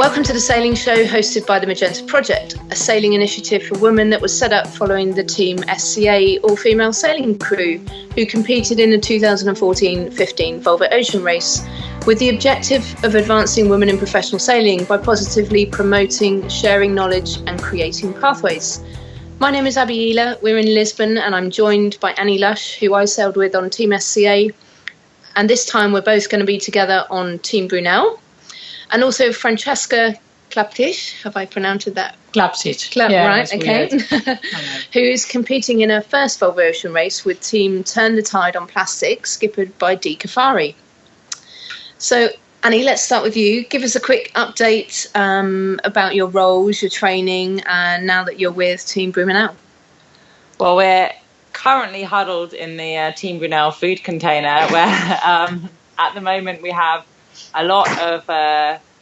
Welcome to the Sailing Show, hosted by the Magenta Project, a sailing initiative for women that was set up following the Team SCA all-female sailing crew who competed in the 2014-15 Volvo Ocean Race with the objective of advancing women in professional sailing by positively promoting, sharing knowledge and creating pathways. My name is Abby Ehler, we're in Lisbon and I'm joined by Lush, who I sailed with on Team SCA, and this time we're both going to be together on Team Brunel. And also Francesca Clapcich, have I pronounced that? Clapcich. Yeah, right, okay. Who is competing in her first Volvo Ocean Race with Team Turn the Tide on Plastic, skippered by Dee Kafari. So, Annie, let's start with you. Give us a quick update about your roles, your training, and now that you're with Team Brunel. Well, we're currently huddled in the Team Brunel food container where at the moment we have a lot of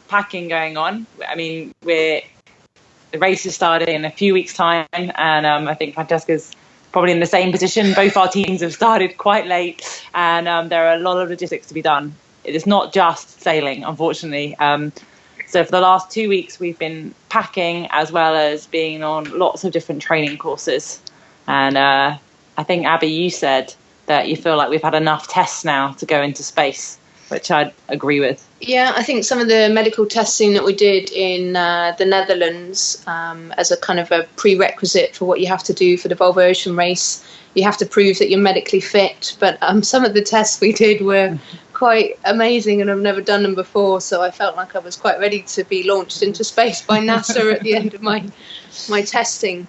packing going on. I mean, the race is starting in a few weeks' time, and I think Francesca's probably in the same position. Both our teams have started quite late, and there are a lot of logistics to be done. It is not just sailing, unfortunately. So for the last 2 weeks, we've been packing as well as being on lots of different training courses. And I think, Abby, you said that you feel like we've had enough tests now to go into space, which I'd agree with. Yeah, I think some of the medical testing that we did in the Netherlands as a kind of a prerequisite for what you have to do for the Volvo Ocean Race, you have to prove that you're medically fit. But some of the tests we did were quite amazing and I've never done them before. So I felt like I was quite ready to be launched into space by NASA at the end of my testing.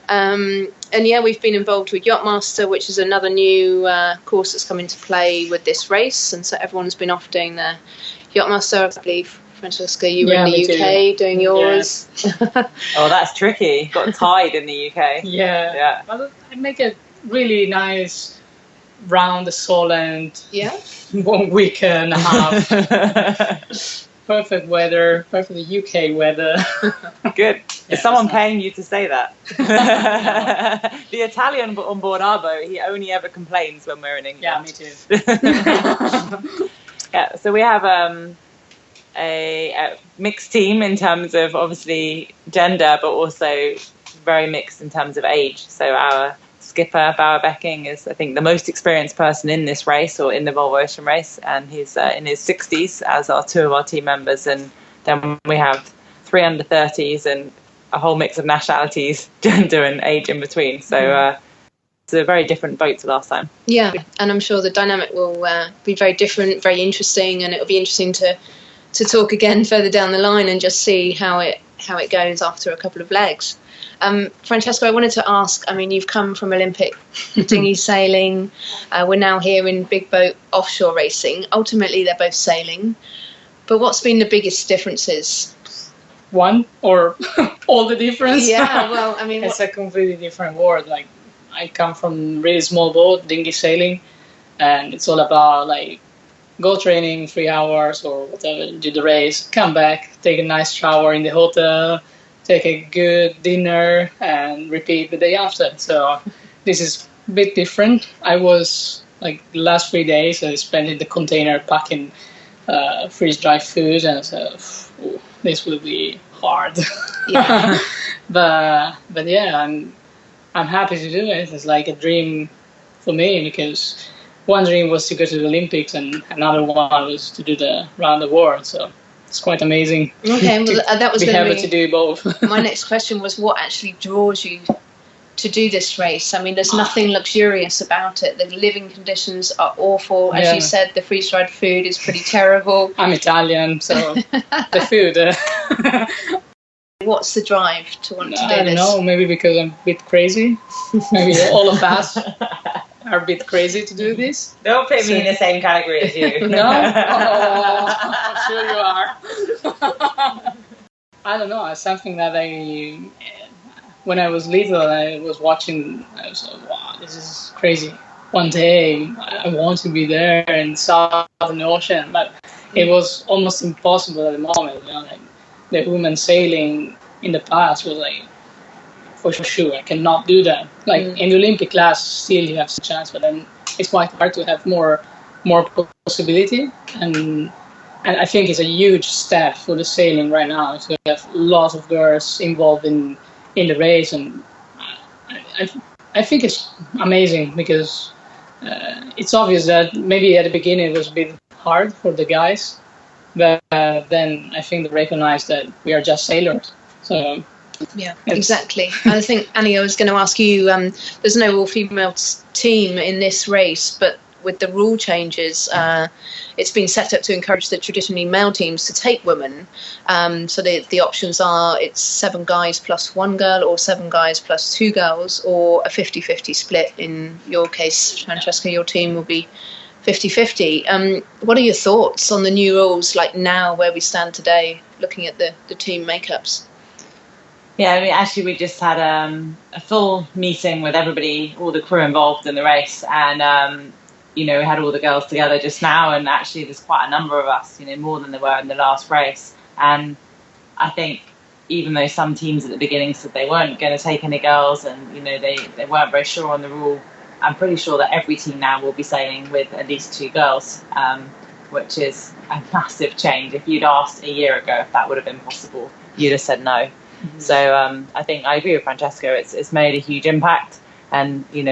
And yeah, we've been involved with Yachtmaster, which is another new course that's come into play with this race. And so everyone's been off doing their Yachtmaster. I believe, Francesca, you were in the UK doing yours. Yeah. Oh, that's tricky. Got tied in the UK. Yeah. Well, I make a really nice round the Solent. Yeah. 1 week and a half. Perfect weather, perfect UK weather. Good. Is someone paying you to say that? The Italian on board our boat, he only ever complains when we're in England. Yeah, me too. Yeah, so we have a mixed team in terms of obviously gender, but also very mixed in terms of age. So our skipper, Bauer Becking, is, I think, the most experienced person in this race or in the Volvo Ocean Race, and he's in his 60s, as are two of our team members. And then we have 3 under 30s and a whole mix of nationalities, gender and age in between. So it's a very different boat to last time. Yeah, and I'm sure the dynamic will be very different, very interesting, and it'll be interesting to talk again further down the line and just see how it goes after a couple of legs. Francesca, I wanted to ask, I mean, you've come from Olympic dinghy sailing. We're now here in big boat offshore racing. Ultimately, they're both sailing. But what's been the biggest differences? One or all the difference? Yeah, well, I mean... It's a completely different world. Like, I come from really small boat, dinghy sailing, and it's all about, like, go training 3 hours or whatever, do the race, come back, take a nice shower in the hotel, take a good dinner and repeat the day after. So this is a bit different. I was, like, the last 3 days I spent in the container packing freeze-dried food, and so this will be hard. Yeah. but yeah, I'm happy to do it. It's like a dream for me, because one dream was to go to the Olympics and another one was to do the round the world. So it's quite amazing. Okay, well, that was be able to do both. My next question was, what actually draws you to do this race? I mean, there's nothing luxurious about it. The living conditions are awful. As you said, the freeze-dried food is pretty terrible. I'm Italian, so the food. What's the drive to want to do this? I don't know, maybe because I'm a bit crazy. Maybe all of us are a bit crazy to do this. Don't put me in the same category as you. No? Oh, I'm sure you are. I don't know, it's something that when I was little, I was watching, I was like, wow, this is crazy. One day, I want to be there in Southern Ocean, but it was almost impossible at the moment. You know, like, the women sailing in the past was like, for sure, I cannot do that. Like in the Olympic class, still you have a chance, but then it's quite hard to have more possibility. And And I think it's a huge step for the sailing right now to have lots of girls involved in the race, and I think it's amazing because it's obvious that maybe at the beginning it was a bit hard for the guys, but then I think they recognize that we are just sailors. So yeah, exactly. I think, Annie, I was going to ask you, there's no all-female team in this race, but with the rule changes, it's been set up to encourage the traditionally male teams to take women. So the options are it's 7 guys plus 1 girl, or 7 guys plus 2 girls, or a 50-50 split. In your case, Francesca, your team will be 50-50. What are your thoughts on the new rules, like now where we stand today, looking at the team makeups? Yeah, I mean, actually, we just had a full meeting with everybody, all the crew involved in the race, and we had all the girls together just now, and actually there's quite a number of us, more than there were in the last race. And I think even though some teams at the beginning said they weren't going to take any girls, and they weren't very sure on the rule, I'm pretty sure that every team now will be sailing with at least 2 girls, which is a massive change. If you'd asked a year ago if that would have been possible, you'd have said no. Mm-hmm. So I think I agree with Francesca. It's made a huge impact, and in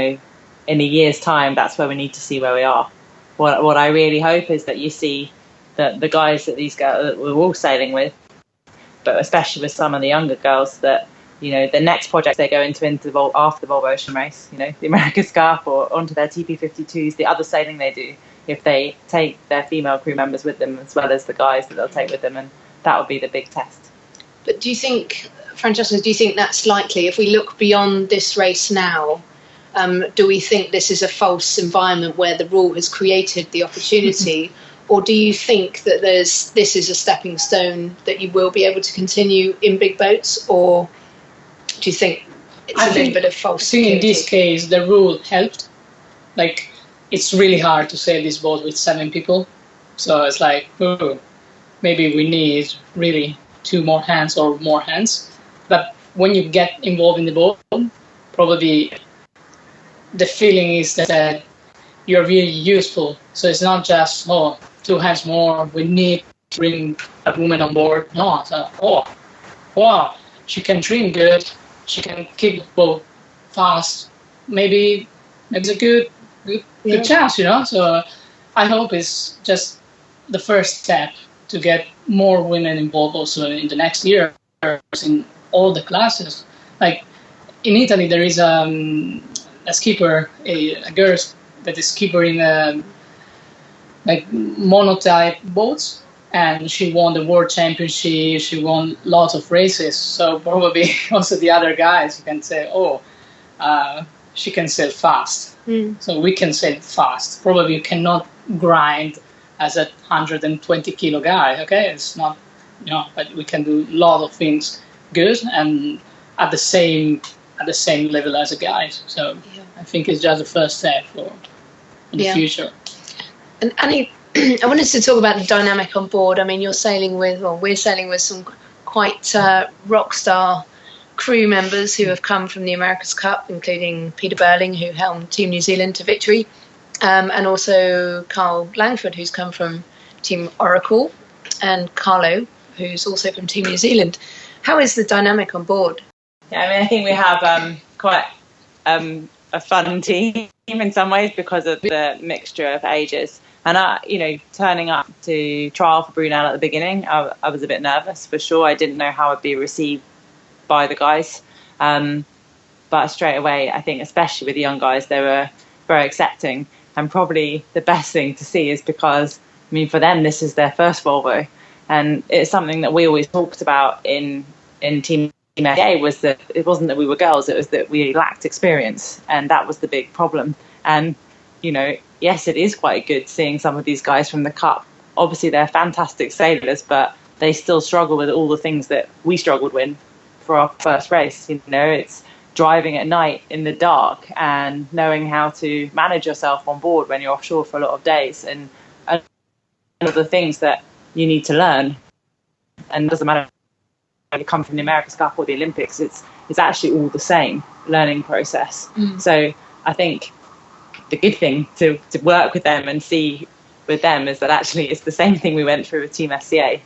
a year's time, that's where we need to see where we are. What I really hope is that you see that the guys that these girls that we're all sailing with, but especially with some of the younger girls, that the next project they go into after the Volvo Ocean race, the America's Cup, or onto their TP52s, the other sailing they do, if they take their female crew members with them as well as the guys that they'll take with them, and that would be the big test. But do you think, Francesca, that's likely? If we look beyond this race now, do we think this is a false environment where the rule has created the opportunity, or do you think that this is a stepping stone that you will be able to continue in big boats, or do you think it's a little bit of false security? I think in this case the rule helped. Like, it's really hard to sail this boat with 7 people, so it's like, maybe we need really 2 more hands or more hands. But when you get involved in the boat, probably the feeling is that you're really useful. So it's not just, 2 hands more, we need to bring a woman on board. No, it's wow, she can trim good, she can kick the boat fast. Maybe it's a good chance, So I hope it's just the first step to get more women involved also in the next year in all the classes. Like in Italy, there is a skipper, a girl that is skipper in monotype boats, and she won the world championship. She won lots of races. So probably also the other guys can say, she can sail fast. So we can sail fast. Probably you cannot grind as a 120 kilo guy. Okay, it's not, but we can do a lot of things good and at the same level as the guys. So I think it's just the first step for the future. And Annie, I wanted to talk about the dynamic on board. I mean, we're sailing with some quite rock star crew members who have come from the America's Cup, including Peter Burling, who helmed Team New Zealand to victory, and also Carl Langford, who's come from Team Oracle, and Carlo, who's also from Team New Zealand. How is the dynamic on board? Yeah, I mean, I think we have quite a fun team in some ways because of the mixture of ages. And turning up to trial for Brunel at the beginning, I was a bit nervous for sure. I didn't know how I'd be received by the guys, but straight away, I think, especially with the young guys, they were very accepting. And probably the best thing to see is because, for them, this is their first Volvo, and it's something that we always talked about in Team A, was that it wasn't that we were girls, it was that we lacked experience, and that was the big problem. And yes, it is quite good seeing some of these guys from the Cup. Obviously, they're fantastic sailors, but they still struggle with all the things that we struggled with for our first race. It's driving at night in the dark and knowing how to manage yourself on board when you're offshore for a lot of days, and other things that you need to learn. And it doesn't matter if you come from the America's Cup or the Olympics, it's actually all the same learning process. So I think the good thing to work with them and see with them is that actually it's the same thing we went through with Team SCA.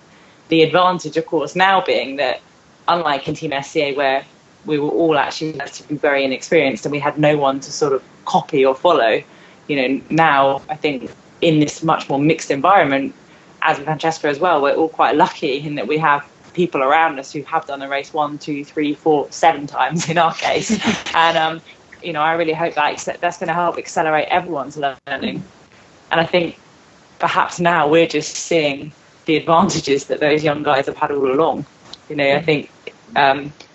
The advantage, of course, now being that unlike in Team SCA where we were all actually relatively very inexperienced and we had no one to sort of copy or follow, now I think in this much more mixed environment, as with Francesca as well, we're all quite lucky in that we have people around us who have done a race 1, 2, 3, 4, 7 times in our case. And, I really hope that's going to help accelerate everyone's learning. And I think perhaps now we're just seeing the advantages that those young guys have had all along. I think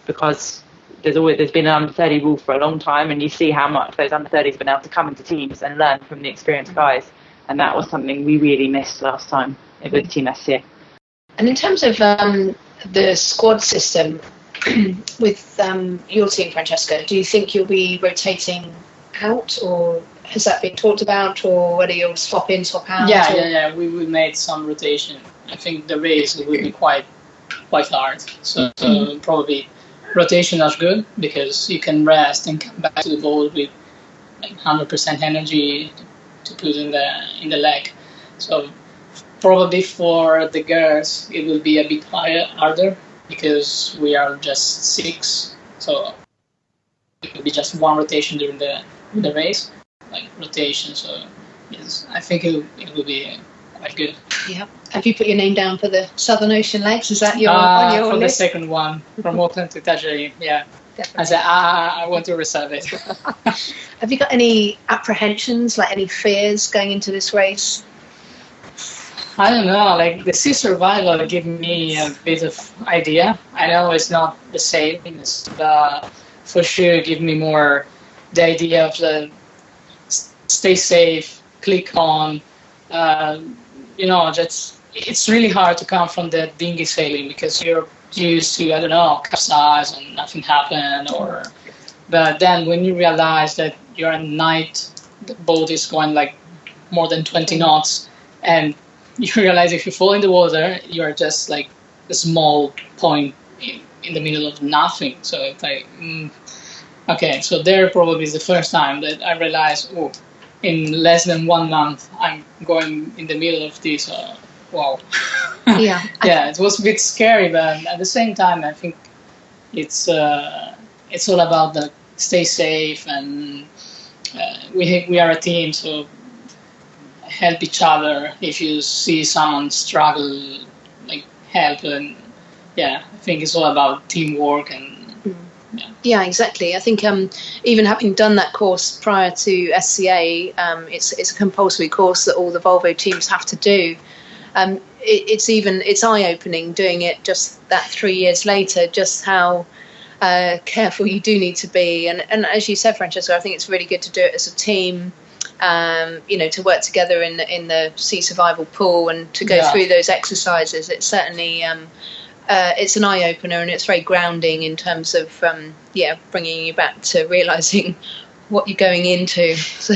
because there's been an under-30 rule for a long time, and you see how much those under-30s have been able to come into teams and learn from the experienced guys. And that was something we really missed last time with Team SCA. And in terms of the squad system with your team, Francesca, do you think you'll be rotating out, or has that been talked about, or whether you'll swap in, swap out? Yeah. We made some rotation. I think the race will be quite hard. So probably rotation is good because you can rest and come back to the boat with 100% energy to put in the leg. So probably for the girls it will be a bit harder because we are just 6. So it will be just one rotation during the race, rotation. So yes, I think it will be quite good. Yeah. Have you put your name down for the Southern Ocean legs? Is that on your for list? The second one from Auckland to Tajiri? Yeah. Definitely. I said I want to reserve it. Have you got any apprehensions, any fears going into this race? I don't know. The sea survival gave me a bit of idea. I know it's not the same, but for sure give me more the idea of the stay safe, click on. It's really hard to come from the dinghy sailing because you're used to, capsize and nothing happened. But then when you realize that you're at night, the boat is going more than 20 knots, and you realize if you fall in the water, you're just a small point in the middle of nothing. So it's okay. So there probably is the first time that I realized, in less than 1 month, I'm going in the middle of this. Wow. Yeah. Yeah, it was a bit scary, but at the same time, I think it's all about the stay safe, and we are a team, so help each other. If you see someone struggle, help, and I think it's all about teamwork and. Yeah, exactly. I think even having done that course prior to SCA, it's a compulsory course that all the Volvo teams have to do. It's eye-opening doing it just that 3 years later, just how careful you do need to be. And as you said, Francesca, I think it's really good to do it as a team, to work together in the sea survival pool and to go through those exercises. It's certainly... it's an eye-opener, and it's very grounding in terms of bringing you back to realising what you're going into. So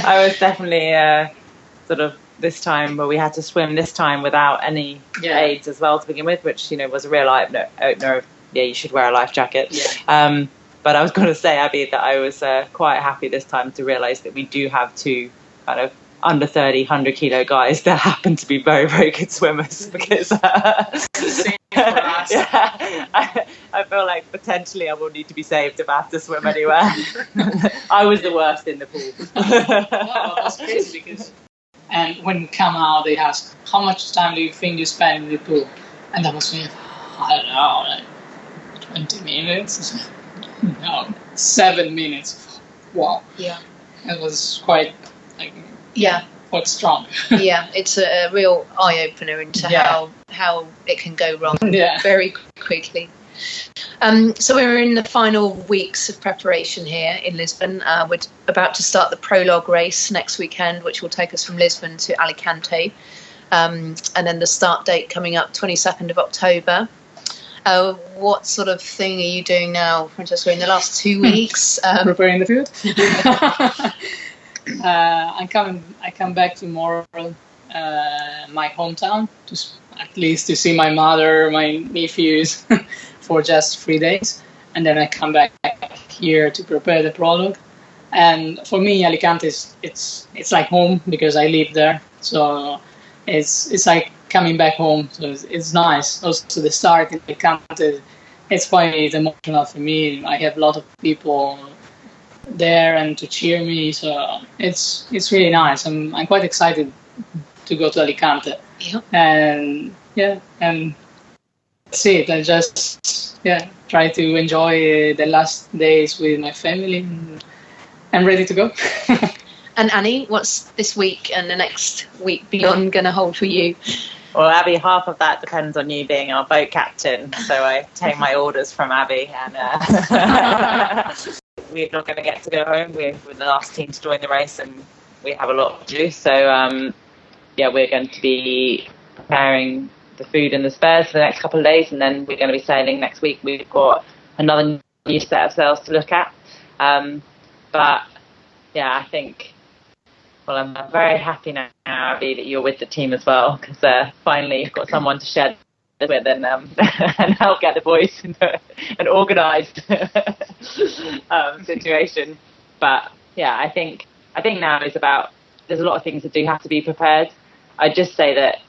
I was definitely sort of this time where we had to swim this time without any aids as well to begin with, which was a real eye-opener of you should wear a life jacket. But I was going to say, Abby, that I was quite happy this time to realise that we do have 2 kind of under 30, 100 kilo guys that happen to be very, very good swimmers, because I feel like potentially I will need to be saved if I have to swim anywhere. I was the worst in the pool. That's crazy and when we come out, they ask, how much time do you think you spend in the pool? And I was thinking, I don't know, 20 minutes? No, 7 minutes. Wow. Yeah. It was quite quite strong. Yeah, it's a real eye-opener into how it can go wrong very quickly. So we're in the final weeks of preparation here in Lisbon. We're about to start the prologue race next weekend, which will take us from Lisbon to Alicante. And then the start date coming up 22nd of October. What sort of thing are you doing now, Francesca, in the last 2 weeks? Preparing the food. I come back tomorrow, my hometown, at least to see my mother, my nephews, for just 3 days, and then I come back here to prepare the prologue. And for me, Alicante it's like home because I live there, So it's like coming back home. So it's nice. Also, the start in Alicante, it's quite emotional for me. I have a lot of people there and to cheer me. So it's really nice. I'm quite excited to go to Alicante. Yeah. And that's it. I just try to enjoy the last days with my family. And I'm ready to go. And Annie, what's this week and the next week beyond going to hold for you? Well, Abby, half of that depends on you being our boat captain. So I take my orders from Abby, and we're not going to get to go home. We're the last team to join the race, and we have a lot to do. So we're going to be preparing the food and the spares for the next couple of days, and then we're going to be sailing next week. We've got another new set of sails to look at. But I think. Well, I'm very happy now, Abby, that you're with the team as well, because finally you've got someone to share this with and help get the boys into an organised situation. But I think now is about, there's a lot of things that do have to be prepared. I'd just say that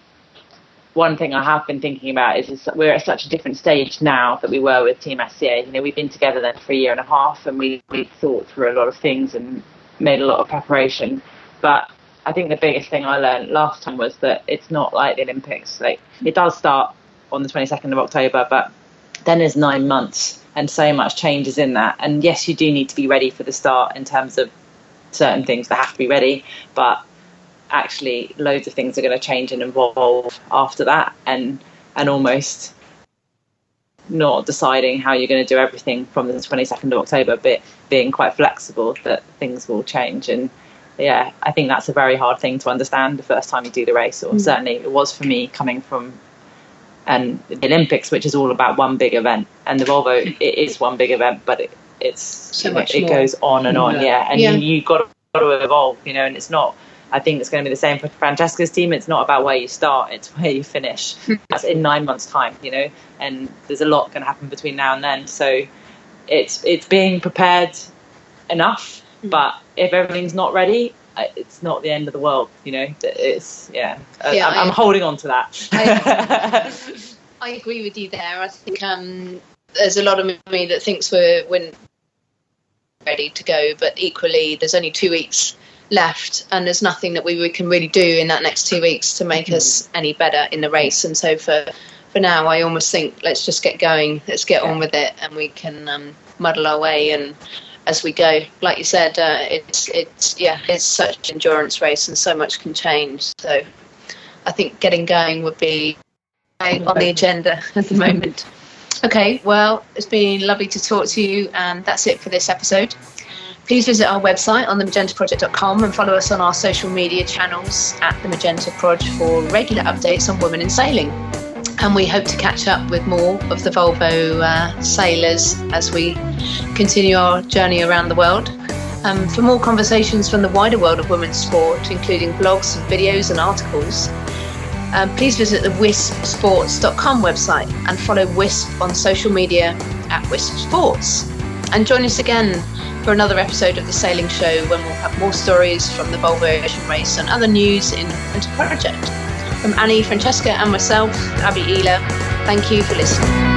one thing I have been thinking about is we're at such a different stage now that we were with Team SCA. You know, we've been together then for a year and a half, and we thought through a lot of things and made a lot of preparation. But I think the biggest thing I learned last time was that it's not like the Olympics. Like, it does start on the 22nd of October, but then there's 9 months and so much changes in that. And yes, you do need to be ready for the start in terms of certain things that have to be ready, but actually loads of things are going to change and evolve after that, and almost not deciding how you're going to do everything from the 22nd of October, but being quite flexible that things will change. And I think that's a very hard thing to understand the first time you do the race, or certainly it was for me coming from the Olympics, which is all about one big event, and the Volvo, it is one big event, but it's so much more. It goes on and on, and you've got to evolve, and it's not. I think it's going to be the same for Francesca's team. It's not about where you start, it's where you finish. That's in 9 months' time, and there's a lot going to happen between now and then. So it's being prepared enough, but if everything's not ready, it's not the end of the world, It's I'm holding on to that. I agree with you there. I think there's a lot of me that thinks we're ready to go, but equally there's only 2 weeks left, and there's nothing that we can really do in that next 2 weeks to make us any better in the race. And so for now, I almost think let's just get going, let's get on with it, and we can muddle our way and as we go. Like you said, it's such an endurance race and so much can change. So I think getting going would be on the agenda at the moment. Okay, well, it's been lovely to talk to you, and that's it for this episode. Please visit our website on themagentaproject.com and follow us on our social media channels at The Magenta Proj for regular updates on women in sailing. And we hope to catch up with more of the Volvo sailors as we continue our journey around the world. For more conversations from the wider world of women's sport, including blogs, videos and articles, please visit the wispsports.com website and follow WISP on social media at WISP Sports. And join us again for another episode of The Sailing Show, when we'll have more stories from the Volvo Ocean Race and other news in the Magenta Project. From Annie, Francesca and myself, Abby Ehler, thank you for listening.